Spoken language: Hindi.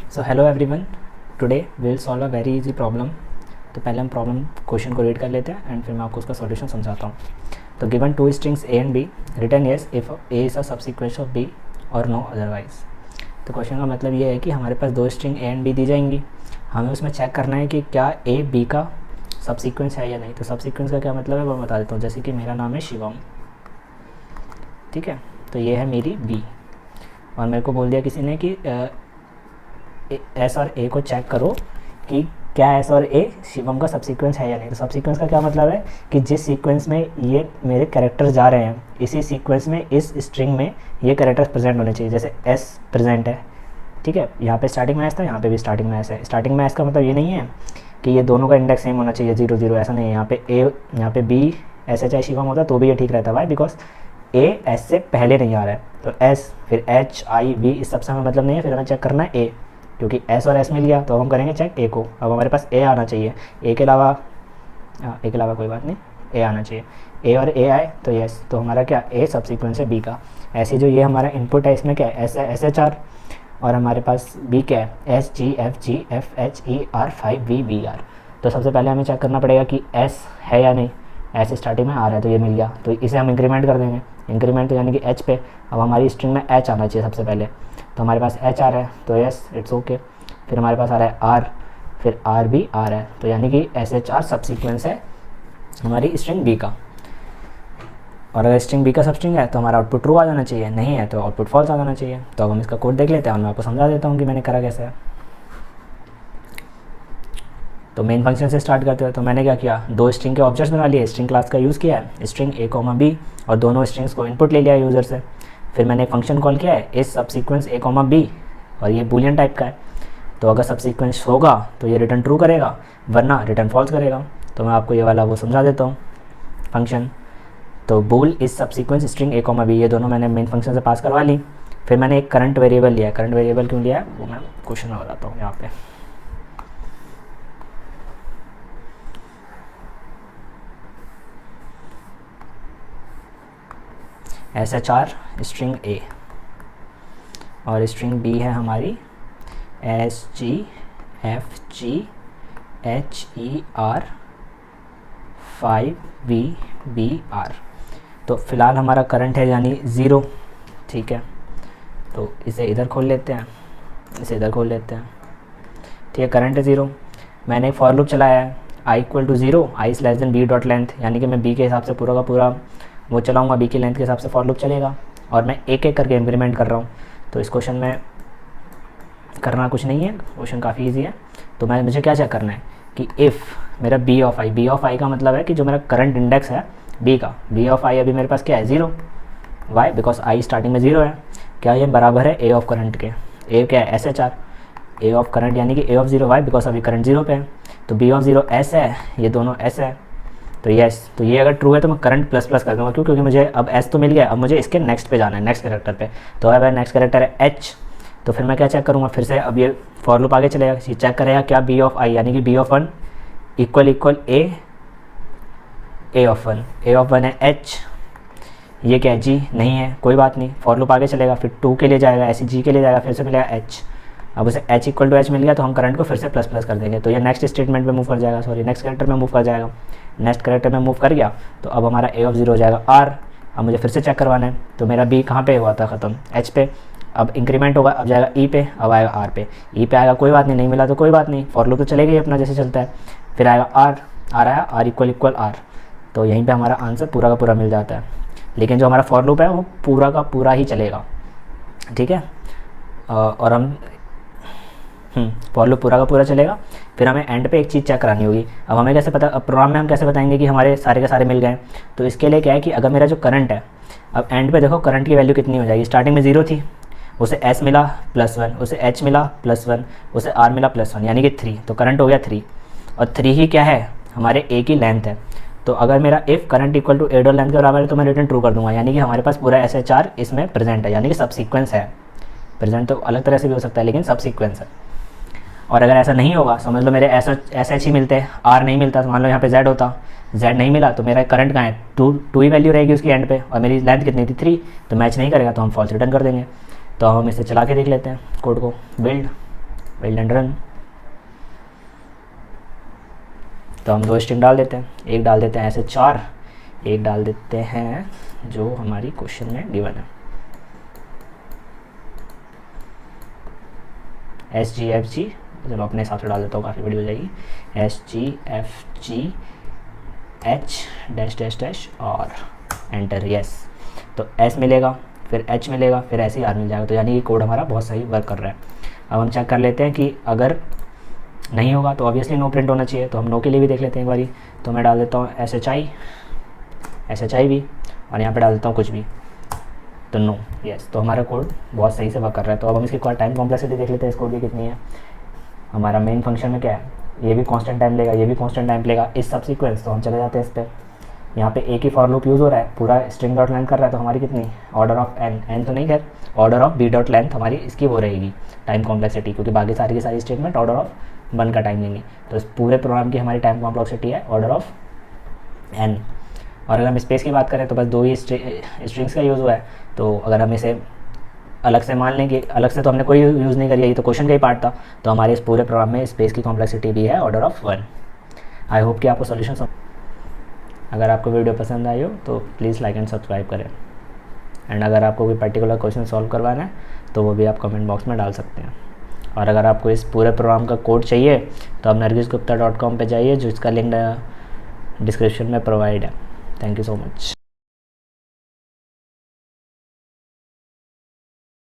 So hello everyone, today we will solve a very easy problem. तो पहले हम प्रॉब्लम क्वेश्चन को रीड कर लेते हैं एंड फिर मैं आपको उसका सॉल्यूशन समझाता हूँ। तो given two strings A and B, return yes if A is a subsequence of B और नो अदरवाइज। तो क्वेश्चन का मतलब ये है कि हमारे पास दो स्ट्रिंग ए एंड बी दी जाएंगी, हमें उसमें चेक करना है कि क्या ए बी का सबसीक्वेंस है या नहीं। तो सबसीक्वेंस का क्या मतलब है वो बता देता हूँ। जैसे कि मेरा नाम है शिवम, ठीक है, तो ये है मेरी बी, और मेरे को बोल दिया किसी ने कि एस और ए को चेक करो कि क्या एस और ए शिवम का सबसीक्वेंस है या नहीं। तो सबसीक्वेंस का क्या मतलब है कि जिस सीक्वेंस में ये मेरे कैरेक्टर्स जा रहे हैं, इसी सीक्वेंस में इस स्ट्रिंग में ये कैरेक्टर्स प्रेजेंट होने चाहिए। जैसे एस प्रेजेंट है, ठीक है, यहाँ पे स्टार्टिंग में एस था, यहाँ पे भी स्टार्टिंग में एस है। स्टार्टिंग में एस का मतलब ये नहीं है कि ये दोनों का इंडेक्स सेम होना चाहिए 0 0, ऐसा नहीं है। यहाँ पे ए, यहाँ पे B S H I Shivam होता तो भी ये ठीक रहता है। बिकॉज ए एस से पहले नहीं आ रहा है, तो एस फिर एच आई वी इस सबसे हमें मतलब नहीं है। फिर हमें चेक करना है ए, क्योंकि एस और एस मिल गया तो हम करेंगे चेक ए को। अब हमारे पास ए आना चाहिए, ए के अलावा कोई बात नहीं, ए आना चाहिए। ए और ए आए तो यस, तो हमारा क्या ए सबसीक्वेंस है बी का। ऐसे जो ये हमारा इनपुट है इसमें क्या है, एस है एस एच आर, और हमारे पास बी क्या है S G F H E R 5 V V R. तो सबसे पहले हमें चेक करना पड़ेगा कि एस है या नहीं। एस स्टार्टिंग में आ रहा है तो ये मिल गया, तो इसे हम इंक्रीमेंट कर देंगे। इंक्रीमेंट तो यानी कि एच पे। अब हमारी स्ट्रिंग में एच आना चाहिए सबसे पहले, तो हमारे पास एच आ रहा है तो यस इट्स ओके। फिर हमारे पास आ रहा है आर, फिर आर भी आ रहा है, तो यानी कि एस एच आर सब सीक्वेंस है हमारी स्ट्रिंग बी का। और अगर स्ट्रिंग बी का सब स्ट्रिंग है तो हमारा आउटपुट ट्रू आ जाना चाहिए, नहीं है तो आउटपुट फॉल्स आ जाना चाहिए। तो अब हम इसका कोड देख लेते हैं और मैं आपको समझा देता हूँ कि मैंने करा कैसे है। तो मेन फंक्शन से स्टार्ट करते हैं। तो मैंने क्या किया, दो स्ट्रिंग के ऑब्जेक्ट्स बना लिए, स्ट्रिंग क्लास का यूज़ किया है, स्ट्रिंग ए कॉमा बी, और दोनों स्ट्रिंग्स को इनपुट ले लिया यूज़र से। फिर मैंने एक फंक्शन कॉल किया है इस सबसीक्वेंस ए कॉमा बी, और ये बूलियन टाइप का है। तो अगर सबसीक्वेंस होगा तो ये रिटर्न ट्रू करेगा, वरना रिटर्न फॉल्स करेगा। तो मैं आपको ये वाला वो समझा देता हूँ फंक्शन। तो bool is subsequence string A comma B, ये दोनों मैंने मेन फंक्शन से पास करवा ली। फिर मैंने एक करंट वेरिएबल लिया। करंट वेरिएबल क्यों लिया है वो मैं क्वेश्चन में बताता हूँ। यहाँ पे S H R string A, और स्ट्रिंग बी है हमारी S G F G H E R 5 V B R. तो फिलहाल हमारा करंट है यानी 0, ठीक है। तो इसे इधर खोल लेते हैं, इसे इधर खोल लेते हैं, ठीक है। करंट है 0। मैंने एक फॉर लूप चलाया है I equal to 0 I is less than B dot length, यानी कि मैं बी के हिसाब से पूरा का पूरा वो चलाऊँगा, बी की लेंथ के हिसाब से फॉर लूप चलेगा, और मैं एक एक करके इंक्रीमेंट कर रहा हूँ। तो इस क्वेश्चन में करना कुछ नहीं है, क्वेश्चन काफ़ी इजी है। तो मुझे क्या चेक करना है कि इफ़ मेरा बी ऑफ आई का मतलब है कि जो मेरा करंट इंडेक्स है बी का, बी ऑफ आई अभी मेरे पास क्या है 0। वाई, बिकॉज आई स्टार्टिंग में 0 है। क्या ये बराबर है ए ऑफ करंट के। ए क्या है S H are, A of current यानी कि ए ऑफ 0 वाई, बिकॉज अभी करंट 0 पे है। तो बी ऑफ 0 एस है, ये दोनों एस है, तो यस। तो ये अगर ट्रू है तो मैं करंट प्लस प्लस कर दूँगा, क्यों, क्योंकि मुझे अब एस तो मिल गया, अब मुझे इसके नेक्स्ट पे जाना है, नेक्स्ट कैरेक्टर पे। तो अब नेक्स्ट कैरेक्टर है एच, तो फिर मैं क्या चेक करूँगा, फिर से अब ये फॉर लूप आगे चलेगा, ये चेक करेगा क्या बी ऑफ आई यानी कि B of 1 equal A of 1, A of 1 है एच, ये क्या है जी नहीं है, कोई बात नहीं, फॉर लूप आगे चलेगा, फिर 2 के लिए जाएगा, ऐसे जी के लिए जाएगा, फिर से मिलेगा एच। अब उसे एच इक्वल टू एच मिल गया तो हम करंट को फिर से प्लस प्लस कर देंगे, तो ये नेक्स्ट स्टेटमेंट में मूव कर जाएगा, सॉरी नेक्स्ट कैरेक्टर में मूव कर जाएगा। नेक्स्ट कैरेक्टर में मूव कर गया तो अब हमारा ए ऑफ 0 हो जाएगा आर। अब मुझे फिर से चेक करवाना है, तो मेरा बी कहाँ पे हुआ था ख़त्म, एच पे। अब इंक्रीमेंट होगा, अब जाएगा ई पे, अब आएगा आर पे। ई पे आएगा कोई बात नहीं, नहीं मिला तो कोई बात नहीं, फॉर लूप तो चलेगा ही अपना जैसे चलता है। फिर आएगा आर, आया आर इक्वल आर, तो यहीं पे हमारा आंसर पूरा का पूरा मिल जाता है। लेकिन जो हमारा फॉर लूप है वो पूरा का पूरा ही चलेगा, ठीक है। और हम फॉर लूप पूरा का पूरा चलेगा। फिर हमें एंड पे एक चीज़ चेक करानी होगी। अब हमें कैसे पता, अब प्रोग्राम में हम कैसे बताएंगे कि हमारे सारे के सारे मिल गए। तो इसके लिए क्या है कि अगर मेरा जो करंट है, अब एंड पे देखो करंट की वैल्यू कितनी हो जाएगी। स्टार्टिंग में 0 थी, उसे एस मिला +1, उसे एच मिला +1, उसे आर मिला +1, यानी कि 3। तो करंट हो गया 3, और 3 ही क्या है हमारे ए की लेंथ है। तो अगर मेरा if current equal to A dot length के बराबर है तो मैं रिटर्न ट्रू कर दूंगा, यानी कि हमारे पास पूरा एस एच आर इसमें प्रेजेंट है, यानी कि सब सीक्वेंस है। प्रेजेंट तो अलग तरह से भी हो सकता है, लेकिन सब सीक्वेंस है। और अगर ऐसा नहीं होगा, समझ लो मेरे एस एच ही मिलते हैं, आर नहीं मिलता, तो मान लो यहाँ पे जेड होता, जेड नहीं मिला तो मेरा करंट कहाँ है, टू ही वैल्यू रहेगी उसकी एंड पे, और मेरी लेंथ कितनी थी 3, तो मैच नहीं करेगा तो हम फॉल्स रिटर्न कर देंगे। तो हम इसे चला के देख लेते हैं कोड को। Build well and run. तो हम 2 स्ट्रिंग डाल देते हैं, एक डाल देते हैं ऐसे 4, एक डाल देते हैं जो हमारी क्वेश्चन में गिवन है, SGFG। चलो अपने हिसाब से डाल देता हूँ, काफ़ी बड़ी हो जाएगी, SGFG H -- और एंटर, यस। तो S मिलेगा, फिर H मिलेगा, फिर ऐसे ही R मिल जाएगा। तो यानी ये कोड हमारा बहुत सही वर्क कर रहा है। अब हम चेक कर लेते हैं कि अगर नहीं होगा तो ऑब्वियसली नो प्रिंट होना चाहिए। तो हम नो के लिए भी देख लेते हैं एक बारी। तो मैं डाल देता हूँ SHI भी, और यहाँ पे डाल देता हूँ कुछ भी, तो नो, यस। तो हमारा कोड बहुत सही से वर्क कर रहा है। तो अब हम इसकी टाइम कॉम्प्लेक्सिटी देख लेते हैं, इस कोड की कितनी है। हमारा मेन फंक्शन में क्या है, ये भी कांस्टेंट टाइम लेगा, ये भी कांस्टेंट टाइम लेगा, इस सब सीक्वेंस। तो हम चले जाते हैं इस पर। यहाँ पे एक ही फॉर लूप यूज़ हो रहा है, पूरा स्ट्रिंग डॉट लेंथ कर रहा है। तो हमारी कितनी, ऑर्डर ऑफ एन तो नहीं, खैर order of B dot length हमारी इसकी वो रहेगी टाइम कॉम्प्लेक्सिटी, क्योंकि बाकी सारी की सारी स्टेटमेंट ऑर्डर ऑफ 1 का टाइम लेंगी। तो इस पूरे प्रोग्राम की हमारी टाइम कॉम्प्लेक्सिटी है ऑर्डर ऑफ n। और अगर हम स्पेस की बात करें तो बस 2 ही स्ट्रिंग्स का यूज़ हुआ है। तो अगर हम इसे अलग से मान लें कि अलग से तो हमने कोई यूज़ नहीं करी है, ये तो क्वेश्चन का ही पार्ट था। तो हमारे इस पूरे प्रोग्राम में स्पेस की कॉम्प्लेक्सिटी भी है ऑर्डर ऑफ 1। आई होप कि आपको सोल्यूशन अगर आपको वीडियो पसंद आई हो तो प्लीज़ लाइक एंड सब्सक्राइब करें। एंड अगर आपको कोई पर्टिकुलर क्वेश्चन सॉल्व करवाना है तो वो भी आप कमेंट बॉक्स में डाल सकते हैं। और अगर आपको इस पूरे प्रोग्राम का कोड चाहिए तो आप nargisgupta.com पे जाइए, जिसका लिंक डिस्क्रिप्शन में प्रोवाइड है। Thank you so much.